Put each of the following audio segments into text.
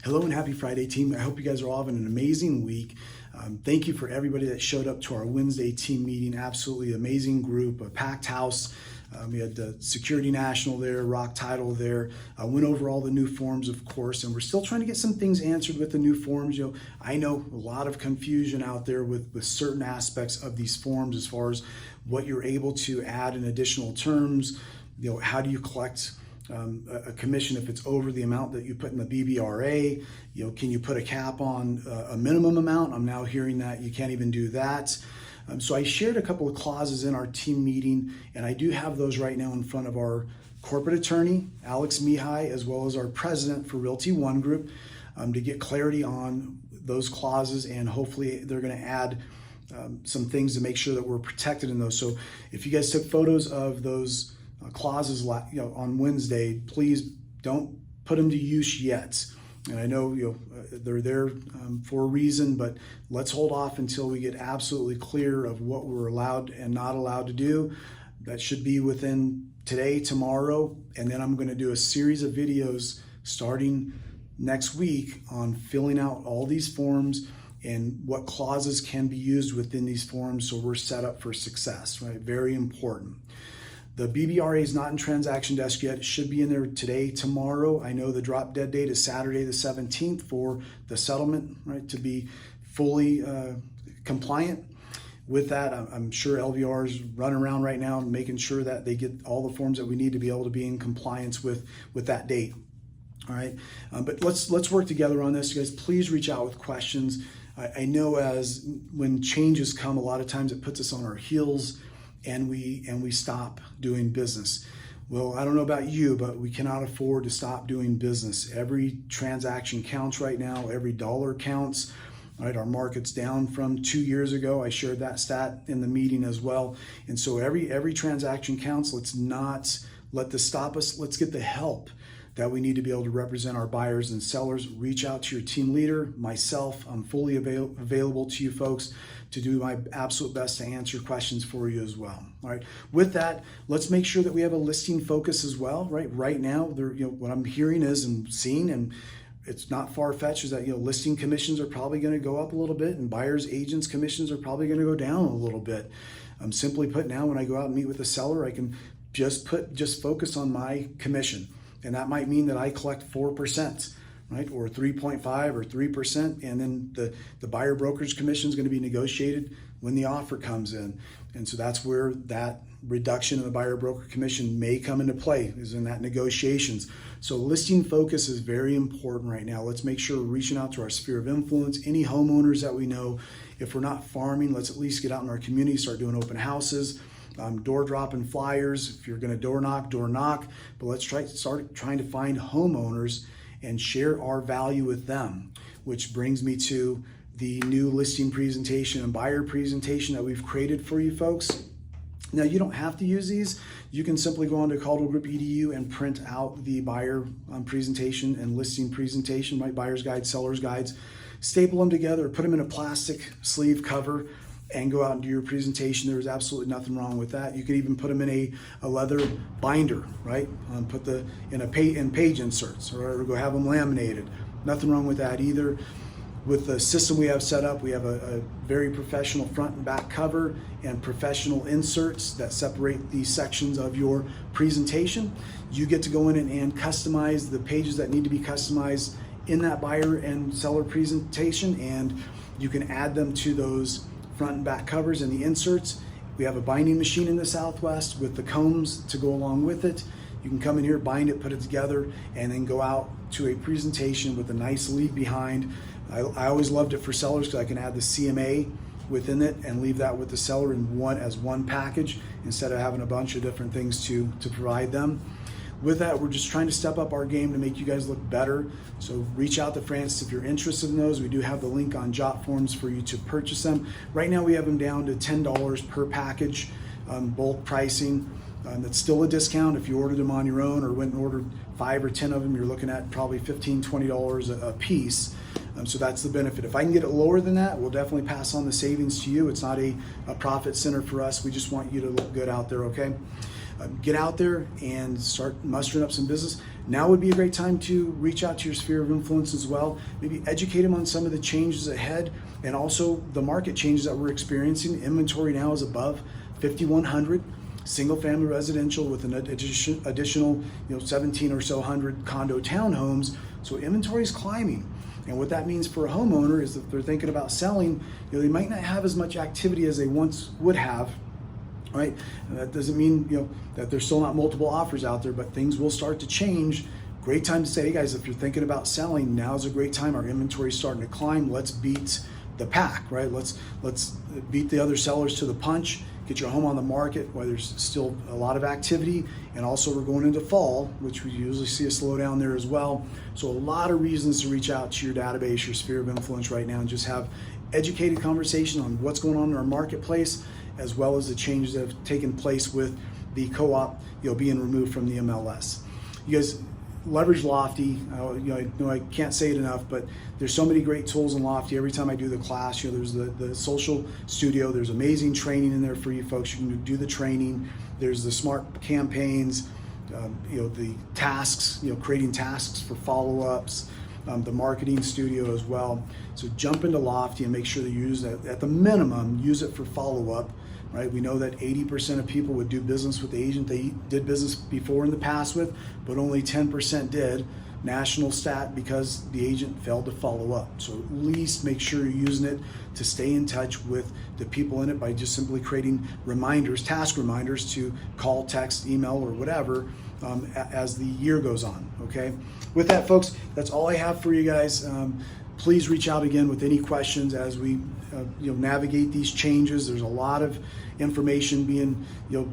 Hello and happy Friday, team. I hope you guys are all having an amazing week. Thank you for everybody that showed up to our Wednesday team meeting. Absolutely amazing group, a packed house. We had the Security National there, Rock Title there. Went over all the new forms, of course, and we're still trying to get some things answered with the new forms. I know a lot of confusion out there with certain aspects of these forms as far as what you're able to add in additional terms. How do you collect a commission if it's over the amount that you put in the BBRA? Can you put a cap on a minimum amount? I'm now hearing that you can't even do that. So I shared a couple of clauses in our team meeting, and I do have those right now in front of our corporate attorney, Alex Mihai, as well as our president for Realty One Group, to get clarity on those clauses, and hopefully they're going to add some things to make sure that we're protected in those. So if you guys took photos of those clauses on Wednesday, please don't put them to use yet. And I know they're there for a reason, but let's hold off until we get absolutely clear of what we're allowed and not allowed to do. That should be within today, tomorrow, and then I'm going to do a series of videos starting next week on filling out all these forms and what clauses can be used within these forms so we're set up for success, right? Very important. The BBRA is not in transaction desk yet. It should be in there today, tomorrow. I know the drop dead date is Saturday the 17th for the settlement, right, to be fully compliant. With that, I'm sure LVR is running around right now making sure that they get all the forms that we need to be able to be in compliance with that date. All right, but let's work together on this. You guys, please reach out with questions. I know when changes come, a lot of times it puts us on our heels, and we stop doing business. Well, I don't know about you, but we cannot afford to stop doing business. Every transaction counts right now. Every dollar counts. Right, our market's down from 2 years ago. I shared that stat in the meeting as well. And so every transaction counts. Let's not let this stop us. Let's get the help that we need to be able to represent our buyers and sellers. Reach out to your team leader, myself. I'm fully available to you folks to do my absolute best to answer questions for you as well. All right. With that, let's make sure that we have a listing focus as well. Right now, what I'm hearing is and seeing, and it's not far-fetched, is that listing commissions are probably going to go up a little bit, and buyers agents commissions are probably going to go down a little bit. Simply put, now when I go out and meet with a seller, I can just focus on my commission. And that might mean that I collect 4%, right? Or 3.5 or 3%. And then the buyer brokerage commission is going to be negotiated when the offer comes in. And so that's where that reduction in the buyer broker commission may come into play, is in that negotiations. So listing focus is very important right now. Let's make sure we're reaching out to our sphere of influence, any homeowners that we know. If we're not farming, let's at least get out in our community, start doing open houses. Door dropping flyers. If you're going to door knock, but let's start trying to find homeowners and share our value with them, which brings me to the new listing presentation and buyer presentation that we've created for you folks. Now, you don't have to use these. You can simply go onto caldwellgroup.edu and print out the buyer presentation and listing presentation, right? Buyer's guides, seller's guides, staple them together, put them in a plastic sleeve cover, and go out and do your presentation. There's absolutely nothing wrong with that. You could even put them in a leather binder, right? Put in page inserts, or go have them laminated. Nothing wrong with that either. With the system we have set up, we have a very professional front and back cover and professional inserts that separate these sections of your presentation. You get to go in and customize the pages that need to be customized in that buyer and seller presentation, and you can add them to those front and back covers and the inserts. We have a binding machine in the Southwest with the combs to go along with it. You can come in here, bind it, put it together, and then go out to a presentation with a nice leave behind. I always loved it for sellers because I can add the CMA within it and leave that with the seller as one package instead of having a bunch of different things to provide them. With that, we're just trying to step up our game to make you guys look better. So reach out to Francis if you're interested in those. We do have the link on Jot Forms for you to purchase them. Right now we have them down to $10 per package, bulk pricing. That's still a discount. If you ordered them on your own or went and ordered 5 or 10 of them, you're looking at probably $15, $20 a piece. So that's the benefit. If I can get it lower than that, we'll definitely pass on the savings to you. It's not a profit center for us. We just want you to look good out there, okay? Get out there and start mustering up some business. now would be a great time to reach out to your sphere of influence as well. Maybe educate them on some of the changes ahead and also the market changes that we're experiencing. Inventory now is above 5,100. Single family residential with an additional 17 or so hundred condo townhomes. So inventory is climbing. And what that means for a homeowner is that they're thinking about selling, they might not have as much activity as they once would have, right? And that doesn't mean that there's still not multiple offers out there, but things will start to change. Great time to say, hey guys, if you're thinking about selling, now's a great time. Our inventory is starting to climb. Let's beat the pack, right? Let's beat the other sellers to the punch. Get your home on the market while there's still a lot of activity. And also we're going into fall, which we usually see a slowdown there as well. So a lot of reasons to reach out to your database, your sphere of influence right now, and just have educated conversation on what's going on in our marketplace, as well as the changes that have taken place with the co-op being removed from the MLS. You guys leverage Lofty. I know I can't say it enough, but there's so many great tools in Lofty. Every time I do the class, there's the social studio. There's amazing training in there for you folks. You can do the training. There's the smart campaigns, the tasks, creating tasks for follow-ups, the marketing studio as well. So jump into Lofty and make sure that you use that. At the minimum, use it for follow-up. Right? We know that 80% of people would do business with the agent they did business before in the past with, but only 10% did. National stat, because the agent failed to follow up. So at least make sure you're using it to stay in touch with the people in it by just simply creating reminders, task reminders to call, text, email, or whatever as the year goes on. Okay. With that, folks, that's all I have for you guys. Please reach out again with any questions as we navigate these changes. There's a lot of information being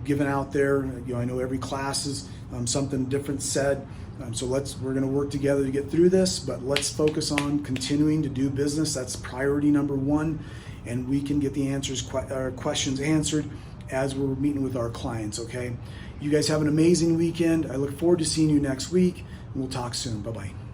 given out there. I know every class is something different said. So we're going to work together to get through this, but let's focus on continuing to do business. That's priority number one, and we can get the questions answered as we're meeting with our clients. Okay, you guys have an amazing weekend. I look forward to seeing you next week, and we'll talk soon. Bye-bye.